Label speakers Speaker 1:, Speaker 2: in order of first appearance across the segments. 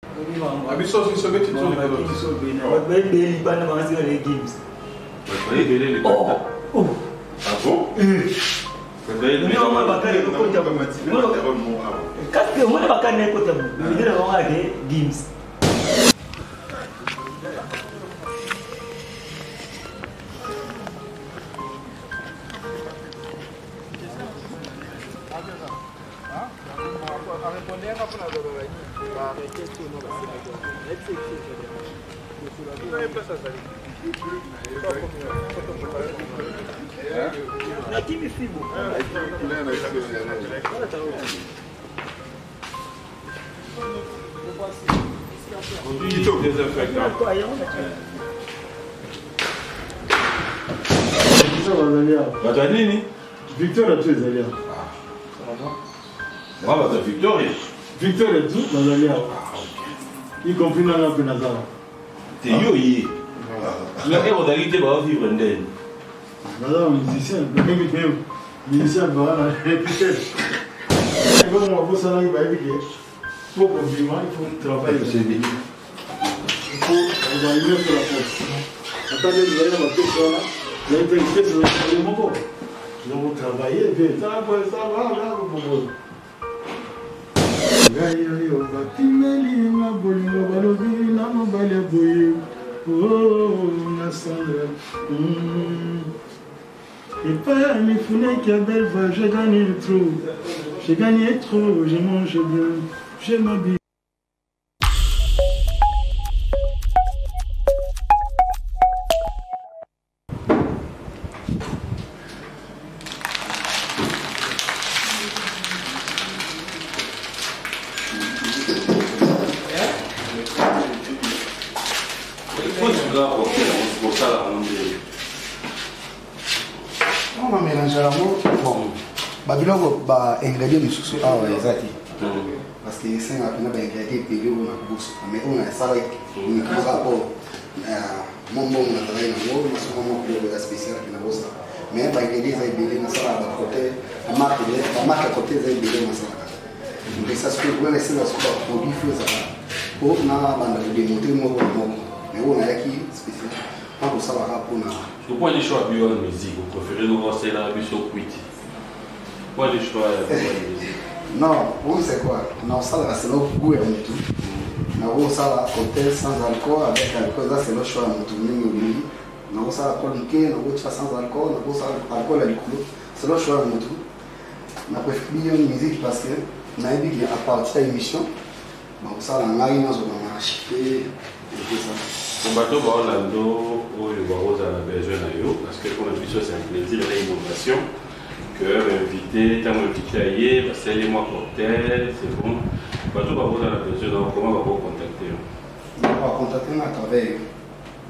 Speaker 1: Abisso si sobe titolo di
Speaker 2: Victor a tué Zalia.
Speaker 1: Victor
Speaker 2: est tout dans Zalia. Y compris dans la Penazara.
Speaker 1: C'est yo. La modalité va vivre en elle.
Speaker 2: Nazara, musicien, musicien, voilà, peut-être. Comme on va ça, il va éduquer. Il faut compliment, il faut travailler. Il faut évaluer sur la force. Attendez, vous allez avoir quelque chose là. Vous allez vérifier sur le moment. Donc vous travaillez, bien, ça va, là, vous pouvez. Et pas les foulées qui a belle voix, j'ai gagné trop. J'ai gagné trop, j'ai mangé bien, j'ai m'habillé.
Speaker 3: On a mélangé la mot. Bon, Babylone va ingrédients de sous exact. Parce que c'est un ingrédient payé on a bourse. Mais on a ça avec une rapport. Mon bon on a travaillé dans le mais c'est vraiment plus de spécial qui n'a pas ça. Mais par ingrédients c'est bien dans ça à côté. La marque à côté c'est bien dans ça. Donc ça se fait pour laisser la soupe produit feu ça. Pour na bande de démonter mon mais on a qui spécial. Pour ça va pour na.
Speaker 1: Pourquoi les choix bio en musique? Vous préférez nous lancer la bio quitte? Pourquoi les choix de musique?
Speaker 3: Non, on sait quoi? Non, ça là c'est notre goût et tout. Non, ça là côté sans alcool avec alcool, ça c'est le choix de tout le monde. Non, ça alcool niqué, non, ça sans alcool, non, ça alcool avec le c'est le choix de tout. On a préféré une musique parce que on a dit qu'à partir de l'émission, donc ça là on a une zone on a acheté et tout ça.
Speaker 1: On va tout voir Orlando ou le Barros à la Belgique parce que pour la mission c'est un plaisir et une innovation que l'invité, tant invité à y c'est les mois cocktail, c'est bon. On va tout Barros à la Belgique, comment on va vous contacter?
Speaker 3: On va contacter à travers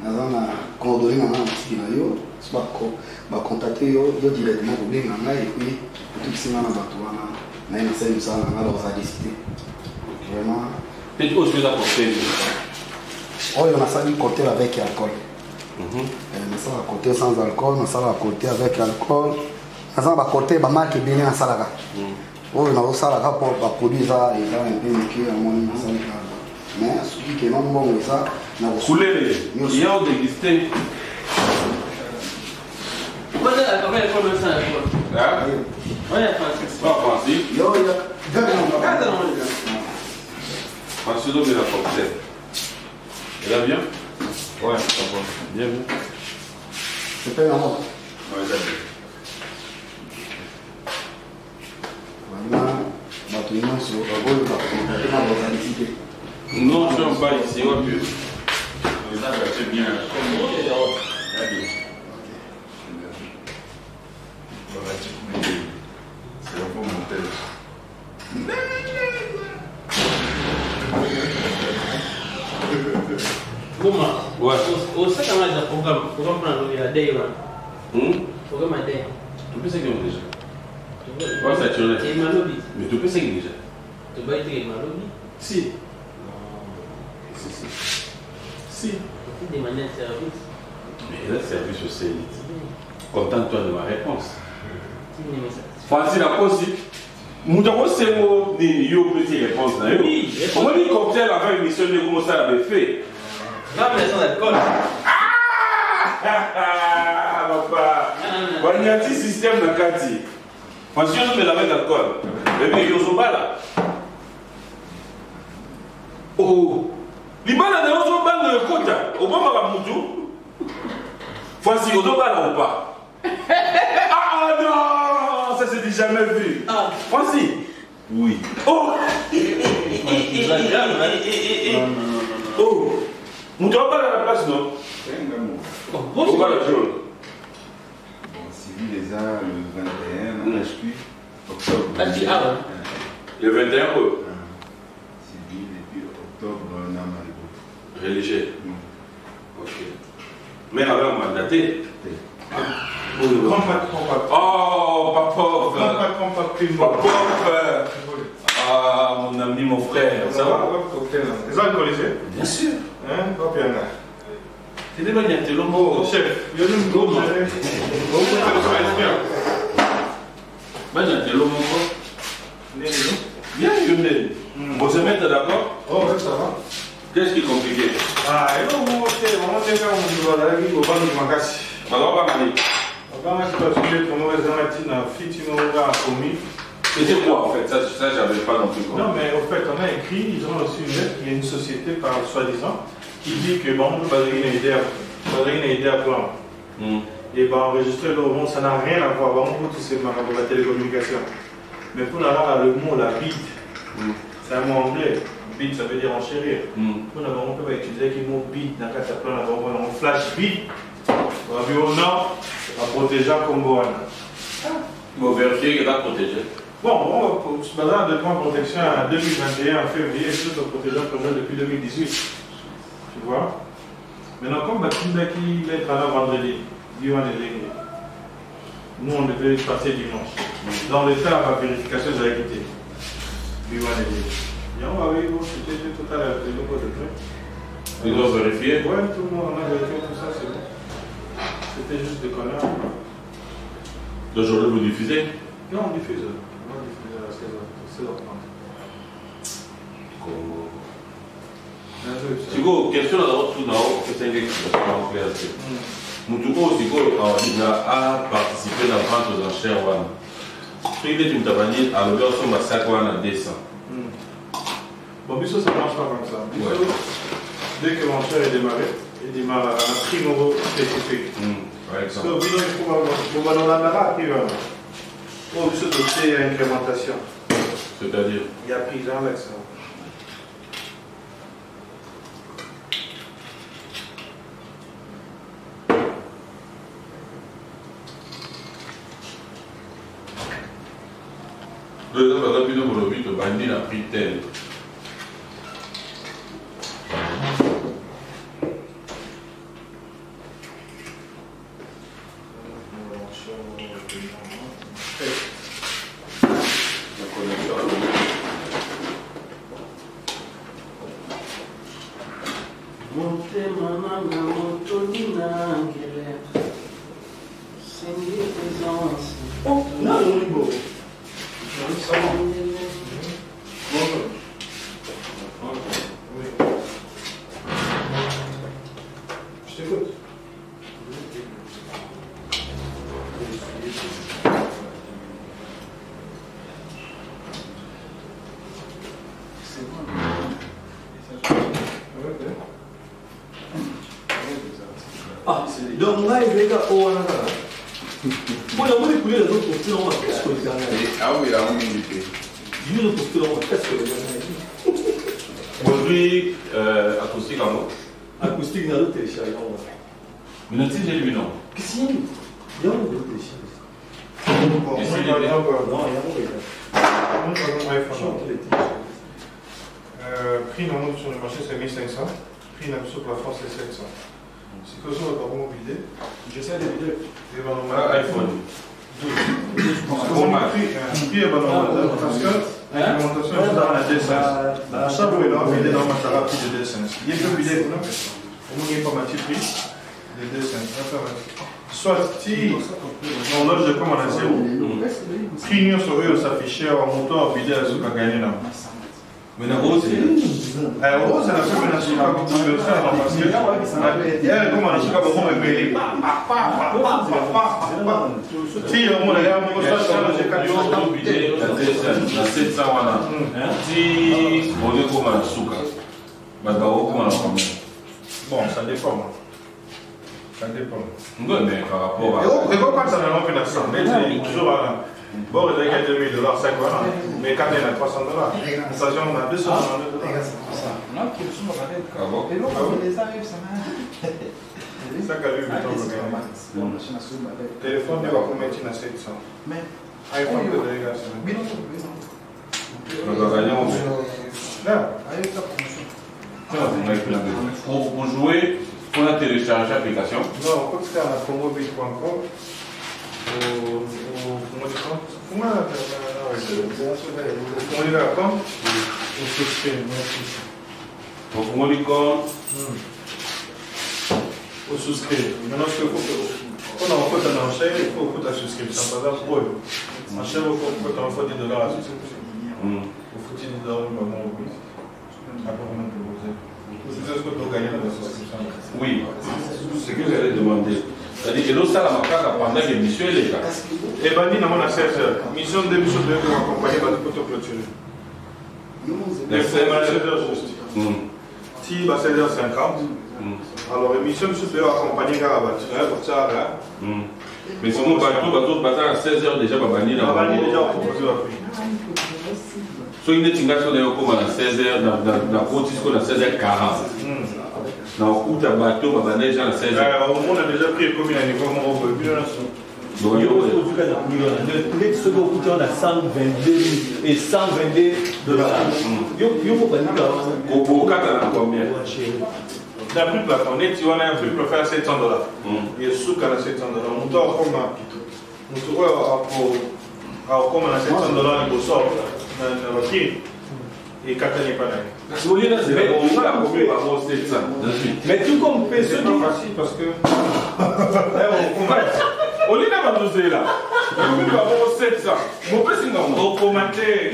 Speaker 3: la coordonnée dans un petit nayo, soit va contacter directement pour bien et puis tout ce qui est dans la bateau, on a une scène ça on a décidé. Vraiment.
Speaker 1: Et tout ce que vous apportez?
Speaker 3: Oh, on a ça du côté avec alcool. On a ça à côté sans alcool, on a ça à côté avec alcool. On a ça à côté, ma marque est bien en salaga. Oh, on a ça à pour produire ça et là un peu de à mon mais celui qui est non bon ça, on a
Speaker 1: coulé. Il y a dégusté.
Speaker 4: What is that? Okay, come on, son.
Speaker 1: Ah?
Speaker 4: What is Francis?
Speaker 1: Pas Francis.
Speaker 3: Yo,
Speaker 1: Francis de la cocktail. Elle va bien? Ouais, ça va. Bien, bien.
Speaker 3: C'est pas normal.
Speaker 1: Ouais, d'accord.
Speaker 3: Voilà, bateau immense, on va contacter dans la localité.
Speaker 1: Non, je ne suis pas ici, on va plus. Ça va être bien. C'est un peu monté.
Speaker 4: Uma.
Speaker 1: Ouais.
Speaker 4: O saka mais a programa para no dia day one. Programa day.
Speaker 1: Tu penses que déjà? Qual é a tua
Speaker 4: É Malobi.
Speaker 1: Mais tu penses que déjà?
Speaker 4: Tu vai ter Malobi?
Speaker 1: Si. Si.
Speaker 4: De manière service.
Speaker 1: Mais là, service au CELIT. Contente-toi de ma réponse. Francis la pose. Moutako c'est mon yo petit réponse.
Speaker 4: Oui,
Speaker 1: comment dit cocktail avant l'émission de comment ça avait fait?
Speaker 4: Là, mais sans alcool.
Speaker 1: Ah, papa. Il y a un petit système de quartier. Parce que je me l'avais d'alcool. Mais bien, ils sont pas là. Oh. Les balles de l'autre balle de côté. Au moment où Moutou. Voici, au dos balle ou pas? Ah non, ça s'est jamais vu. Voici. Oui. Oh. Oh. Moutou va pas à la place, non?
Speaker 5: Bon, civil les ans le 21, on HQ, octobre.
Speaker 1: Le 21 quoi?
Speaker 5: Civil et puis octobre, on a Marigot.
Speaker 1: Religieux. Ok. Mais avec un mandaté. Oh, papa. Ah, mon ami, mon frère. Ça va?
Speaker 2: Les alcoolisés?
Speaker 1: Bien sûr.
Speaker 2: Hein? Pas bien.
Speaker 1: C'est des manières de l'homme.
Speaker 2: Chef, il y a une gomme.
Speaker 1: Manière de l'homme. Bien, Yonel. Vous se mettez d'accord?
Speaker 2: Oh, oui, ça va.
Speaker 1: Qu'est-ce qui est compliqué?
Speaker 2: Ah, et non, on va faire un peu de temps, on va faire
Speaker 1: Alors, on va aller.
Speaker 2: on va faire parce que ton mauvais amatin a fait une ouvert à commis.
Speaker 1: C'était quoi en fait? Ça j'avais pas non plus compris.
Speaker 2: Non, mais au fait, on a écrit, ils ont reçu une lettre, il y a une société, par soi-disant, qui dit que bon, on peut pas donner une idée à plan. Et bah, enregistrer le mot, ça n'a rien à voir. Bon, pour tout c'est pour la télécommunication. Mais pour avoir le mot, la bid, c'est un mot anglais. Bid, ça veut dire enchérir. Pour nous, on peut pas utiliser le mot bid dans le cas de on flash bid. On va dire, non, on va protéger comme bon.
Speaker 1: Il faut vérifier qu'il va protéger.
Speaker 2: Bon, on se base de points de protection en 2021, en février, et tout en protégeant comme depuis 2018. Tu vois? Maintenant, comme Batimba qui va être là vendredi, nous on devait passer dimanche. Dans l'état, la vérification de la quitté. Et on va voir, c'était total de nouveau de près.
Speaker 1: Ils doivent vérifier?
Speaker 2: Ouais, tout le monde a vérifié tout ça, c'est bon. C'était juste des connards.
Speaker 1: D'aujourd'hui, vous diffusez?
Speaker 2: Non, on diffuse. On diffuse à 16h30.
Speaker 1: Siko, question d'abord tout d'abord, que c'est une question claire. Moutouko, Siko, il a participé dans la vente aux enchères. Il est une tabanine à l'heure sur ma sac à 200.
Speaker 2: Bon, Bissot, ça ne marche pas comme ça. Bissot, dès que l'enchère est démarrée, il démarre à un prix nouveau spécifique.
Speaker 1: Par exemple.
Speaker 2: Donc, il faut dans la nara, puis pour ce dossier, il y a incrémentation.
Speaker 1: C'est-à-dire?
Speaker 2: Il y a pris avec ça.
Speaker 1: Le temps va rapidement pour le but, le bandit a pris tel.
Speaker 2: Oh, non, on est beau. Je t'écoute.
Speaker 6: Donc là, il y a oh, moi, on est coulé les autres pour tout le monde. Qu'est-ce que vous avez?
Speaker 5: Ah oui, là, on est invité.
Speaker 6: Dis-nous pour tout le monde. Qu'est-ce que vous avez?
Speaker 1: Aujourd'hui, acoustique à moi.
Speaker 6: Acoustique dans le téléchargement.
Speaker 1: Mais non, j'ai lui non.
Speaker 6: Qu'est-ce qu'il y a? Il y a un autre téléchargement.
Speaker 2: Non, il y a un prix normal sur le marché, c'est 1500. Prix normal sur la France, c'est 700. C'est que ça, on va pas mobiler.
Speaker 6: J'essaie d'éviter.
Speaker 1: iPhone.
Speaker 2: Prix est normal. Parce que l'implémentation est dans la D5. Ça, vous pouvez l'enlever dans ma thérapie de D5. Il y a que bidet, on n'a pas ma petite prix. Les 2,5. Soit si l'horloge de commande à 0, clignons sur eux s'afficher en montant en vidéo à ce qu'a gagné là.
Speaker 1: Mais d'abord, c'est.
Speaker 2: Alors, c'est la première nation qui a continué ça parce que elle comment la chica beaucoup me mêler. Si on a un mot ça ça j'ai qu'à dire au budget la 700 wana. Si on est comme la souka. Bah d'abord comment la famille. Bon, ça dépend. Ça dépend. Non mais par rapport à et pourquoi ça n'a pas fait ça mais c'est toujours là. Bon, il y a $2,000, $5, mais quand il y a $300, ça j'en a $200.
Speaker 5: Non, qui sont
Speaker 1: Ah bon?
Speaker 5: et l'autre, les arrivent, ça m'a.
Speaker 2: Ça qu'a eu le temps de téléphone, il va pour mettre à 700.
Speaker 5: Mais,
Speaker 2: iPhone, il va gagner.
Speaker 1: On va gagner, on va.
Speaker 2: Là.
Speaker 1: Pour jouer, il faut télécharger l'application.
Speaker 2: Non, on peut faire la promobit.com. Au souscrire. Maintenant, ce qu'il faut, on a un peu d'enchère, il faut que tu souscrives. Ça ne va pas pour eux. En chère, il faut que tu envoies $10 à souscription. Il faut que tu $10 au moment où tu as c'est ce que tu as gagné dans la souscription.
Speaker 1: Oui, c'est ce que j'allais demander. C'est-à-dire que l'autre salle a pendant l'émission, les gars.
Speaker 2: Et bien, nous avons 16 heures. Mission de l'émission de accompagner par le clôturer.
Speaker 1: Les frères,
Speaker 2: 16 heures juste. Si il va 16h50, alors l'émission de accompagner par la voiture, pour ça, là.
Speaker 1: Mais si on va tout à 16h déjà, on va bannir
Speaker 2: la voiture. On va déjà proposer la prix.
Speaker 1: So il n'est pas comme à 16h, dans la côte, à 16h40. Dans le coup, tu as bateau, on va déjà à 16h.
Speaker 2: On a déjà pris combien de niveau on va bien
Speaker 6: donc, il y a ceux qui ont 122 et $122. Il y a
Speaker 2: combien? La plus plafond, tu vois, un prix pour faire $700. Il y a sous $700. On doit comme à $700, il faut sortir. Et 4 années pas là.
Speaker 6: Mais tout comme fait ce
Speaker 2: qui est facile parce que.
Speaker 1: On est là. Il faut avoir 700. Mon père, c'est non.
Speaker 2: Au commentaire.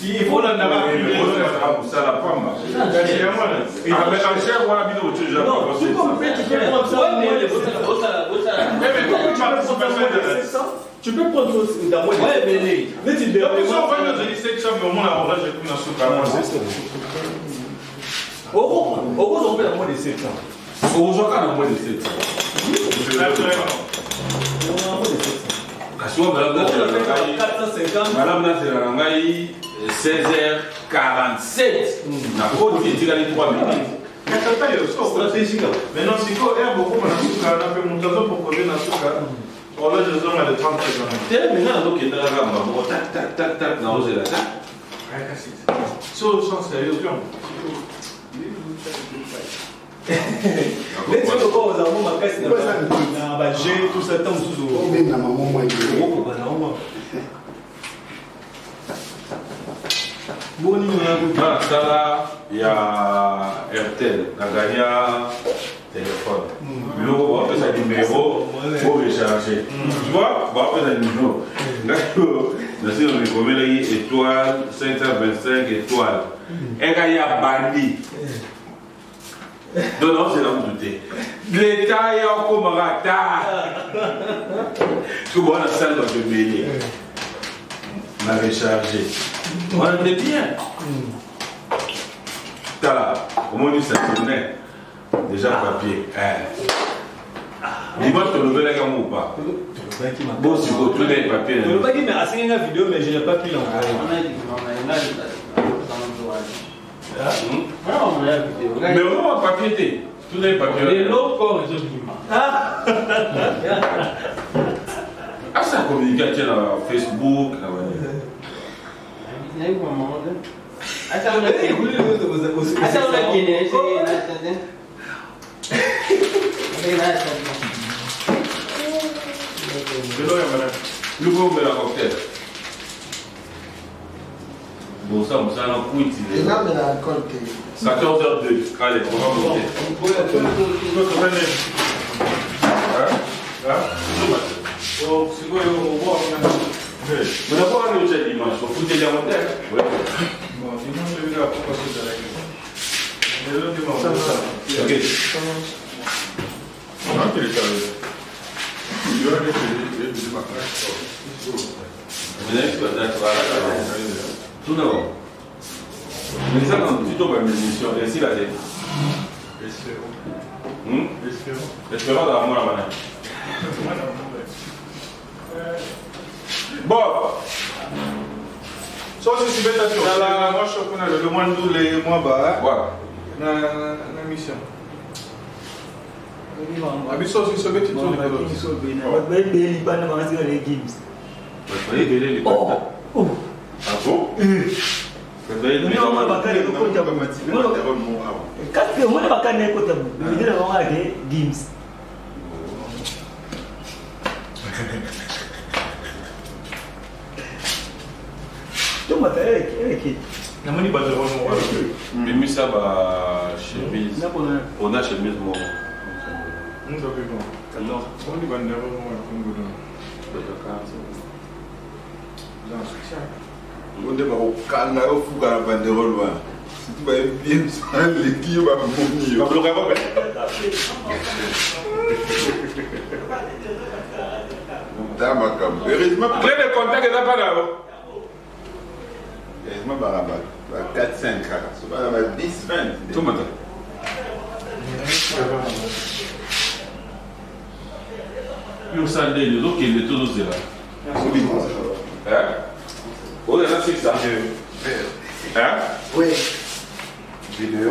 Speaker 1: Il faut la navarre. Ça la femme. Il va mettre en chair ou à la vidéo.
Speaker 6: Non, tout comme fait, tu peux prendre ça. Tu peux prendre ça dans moi. Ouais, mais tu peux prendre ça.
Speaker 2: Je dis 700, mais au moins, là, j'ai pris un sous-carré.
Speaker 6: Au gros, on fait la moins de 700.
Speaker 1: Au jour, on a moins de 700. Madame Naserangaï, 16h47. La côte qui est à 3 minutes.
Speaker 2: Stratégique. Maintenant, si vous avez beaucoup de monter pour poser dans ce cas, on a des hommes de 30 secondes.
Speaker 1: Maintenant, donc, il y a un gamme. Tac, tac, tac, tac. Non, c'est là.
Speaker 2: Sur le sens, c'est illusion.
Speaker 6: Mais tu peux pas aux amants, ma caisse n'a pas géré tout ce temps sous l'eau.
Speaker 3: Mais na maman, moi,
Speaker 1: Ah, ça là, il y a RTL, la gagnant téléphone. L'eau, on fait ça numéro pour recharger. Tu vois, on fait ça numéro. D'accord. Merci, on est comme étoile, 525 étoiles. Et quand il y a bandit. Non, non, c'est là où douter. L'État est encore retard. Tu vois, la salle va te baigner. On a rechargé. On est bien. T'as là, comment on dit ça tournait? Déjà papier. Dis-moi, tu le veux les gars ou pas? Bon, si vous tournez le papier.
Speaker 6: Je ne veux pas dire, mais à 5 vidéo, mais je n'ai pas pu l'envoyer.
Speaker 1: Mais on va papier. Tout est papier.
Speaker 6: L'autre corps est aussi.
Speaker 1: Ah, ça communique à Facebook. Le gros de la cocktail. Bon, ça, on s'en a coup utilisé. 14h02. Allez, on va monter. Oh, c'est quoi au revoir. Mais d'abord, on est au dimanche. Il faut foutre les montagnes.
Speaker 2: Bon, dimanche, je vais la proposer de la gueule. Mais le dimanche, ça va.
Speaker 1: Ok.
Speaker 5: Non, tu es sérieux. Il y a des macaques.
Speaker 1: Tout d'abord. Mais ça, quand tu tombes à une émission, et si la tête. Espérons d'avoir moins la manette. Bon.
Speaker 2: Ça aussi, c'est bête. Moi, je suis connu le mois de les mois bas.
Speaker 1: Voilà.
Speaker 2: Dans la mission. Abi ça aussi, c'est bête.
Speaker 7: Oh.
Speaker 1: Ah bon? Mais ça va chemise. On a chemise moi.
Speaker 2: Nous avons on dit banderole
Speaker 5: On dit au calme, au fou à la banderole. Si tu vas bien, l'équipe va mourir. Heureusement,
Speaker 1: Clé de contact est pas là.
Speaker 5: heureusement, Barabat. 4, 5, 10, 20.
Speaker 1: Tout le monde. Puis ça, les autres qui sont tous là. Hein? On est là, c'est ça. Hein?
Speaker 3: Oui.
Speaker 5: Vidéo.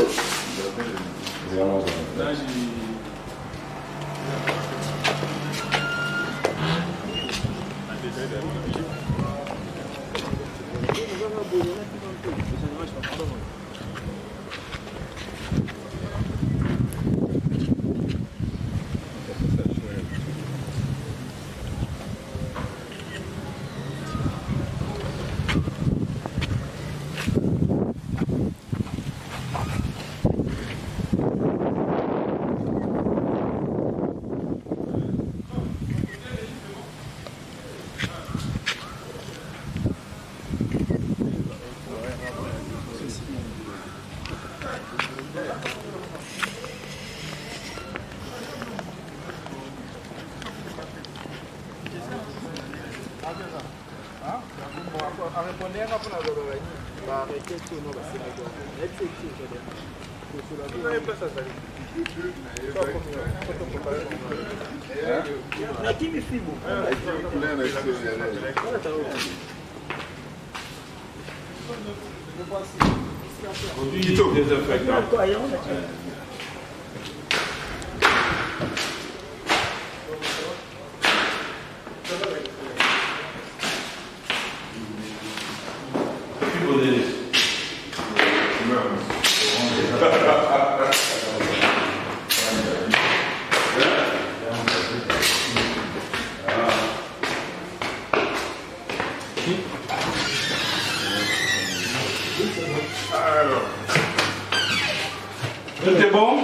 Speaker 1: C'était bon?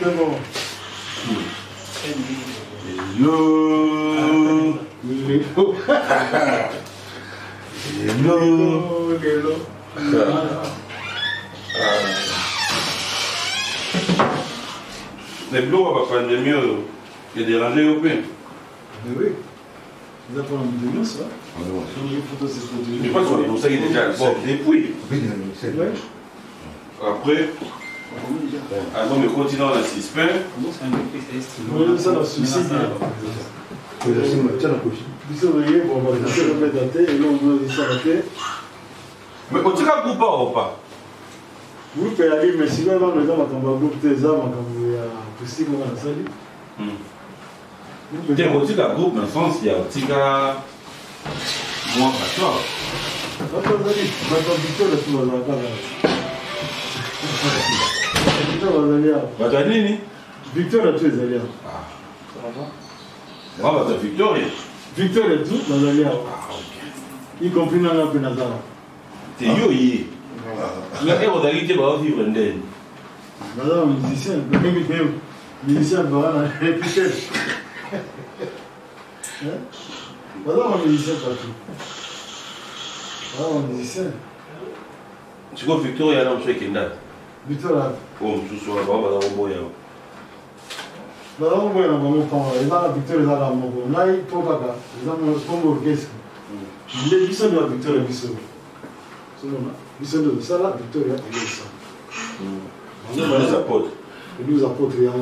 Speaker 2: C'est bon.
Speaker 1: Hello.
Speaker 2: Hello.
Speaker 1: Les bleus, on va prendre mieux que des rangées européennes.
Speaker 2: Mais oui. Vous avez parlé de nous, ça?
Speaker 1: Je pense qu'on est pour ça qu'il est déjà bon, depuis.
Speaker 3: C'est vrai.
Speaker 1: Après, avant de continuer dans la suspens.
Speaker 2: Vous ça dans suicide. Vous voyez, bon, on va le mettre à terre et là on va s'arrêter.
Speaker 1: Mais on tire un coup pas ou pas?
Speaker 2: Vous pouvez aller, mais si vous avez le temps, on va grouper des armes quand vous avez un possible, on va salir.
Speaker 1: Il y a un petit groupe, dans le sens, il y a un petit gars. Moi, pas toi.
Speaker 2: Attends, Victor, là, tu vas dans la cave. Victor, va aller.
Speaker 1: Bah, t'as dit,
Speaker 2: Victor, là, tu es allé.
Speaker 1: moi, bah, t'as Victor.
Speaker 2: Victor est tout dans la lien. Y compris dans la pénazara.
Speaker 1: T'es yo, y. Il y a un modalité pour vivre en denne.
Speaker 2: Madame, musicien, musicien, voilà, répétez. Voilà un musicien partout. Voilà un musicien.
Speaker 1: Tu vois Victor il y a un truc qui est là.
Speaker 2: Victor là.
Speaker 1: Oh, tu sois là-bas, on va dans le boya.
Speaker 2: Là on voit dans mon temps, il va Victor là dans mon temps. Là il faut pas là. Ils ont un sport orchestre. Il est Victor de Victor et Victor. C'est bon là. Victor de ça là, Victor il est ça.
Speaker 1: On les apôtres.
Speaker 2: Et nous apôtres il y a un.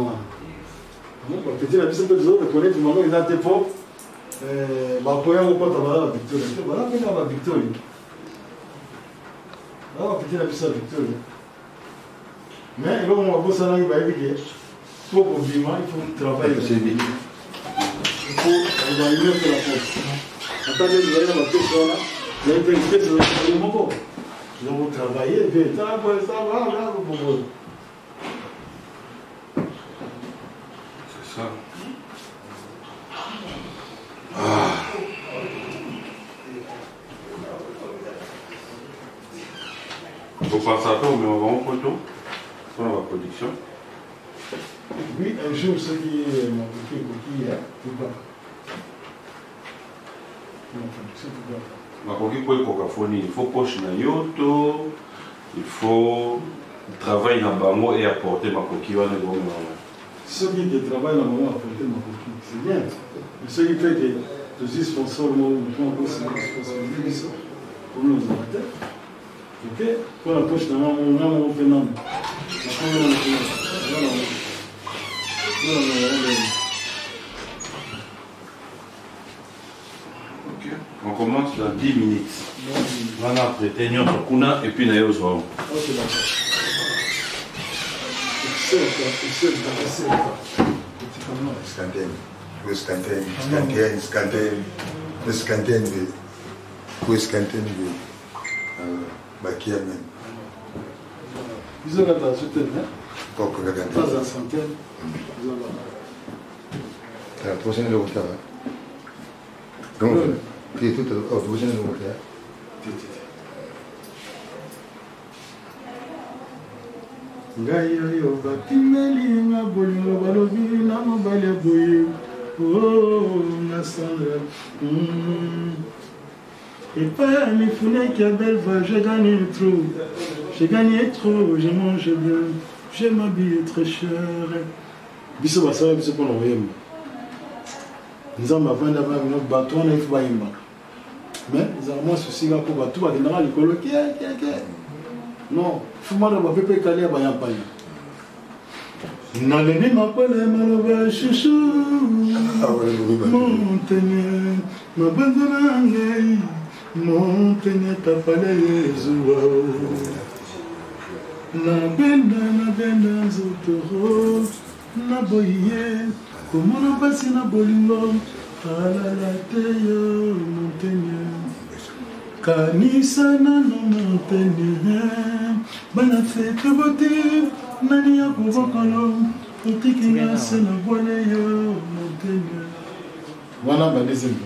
Speaker 2: Peut-être la Victor de autres connaître maintenant ils ont été pauvres. Bah pour un pote à la Victor. Voilà mais là va Victor. Là peut-être la Victor Victor. Mais là on va bosser là il va dire pour vivre il faut travailler. Il faut organiser la force. Attendez, vous voyez la personne là, il y a une espèce de moment. Ils vont travailler, et puis ça va, là, vous pouvez.
Speaker 1: C'est ça. Ah. Vous pensez à toi, mais on va en photo pour la production.
Speaker 2: Oui, un jour, ce qui est mon coquille, tout bas.
Speaker 1: Il faut poche na yoto, il faut travailler dans bango et apporter ma coquille.
Speaker 2: Ceux qui travaillent dans le moment apporter ma coquille, c'est bien. Mais ceux qui fait que les sponsors nous responsabilisent pour nos amateurs. Ok? Pour la poche, on fait non.
Speaker 1: On commence dans 10 minutes. Voilà, après, tenir sur Kuna et puis Nayo Zoa.
Speaker 2: Ok, d'accord. Ils ont la centaine, hein? Pas la centaine. Ils ont la
Speaker 3: prochaine le retard. Comment tu es tout à l'heure, prochaine le retard.
Speaker 2: Ngai yo batimeli nga bolingo balobi na mobali boye oh na Sandra et pas mes fenêtres qui a belle va j'ai gagné trop je mange bien je m'habille très cher biso basaba biso pour l'oyemba nzambe avanda ba mino bato na ifu bayimba mais nzambe souci ga ko bato ba kendaka likolo ke non, fumana ba pepe kali ba yampanya. Naleni mapale maloba chouchou. Montagne, ma bandana ngai. Montagne ta pale zuwa. Na benda zotoro. Na boye, komona basi na bolingo. Ala la teyo montagne. Kanisa na no montagne. Bana fete bote nani ya kubokolo otiki na sena bole yo montagne. Voilà ma deuxième.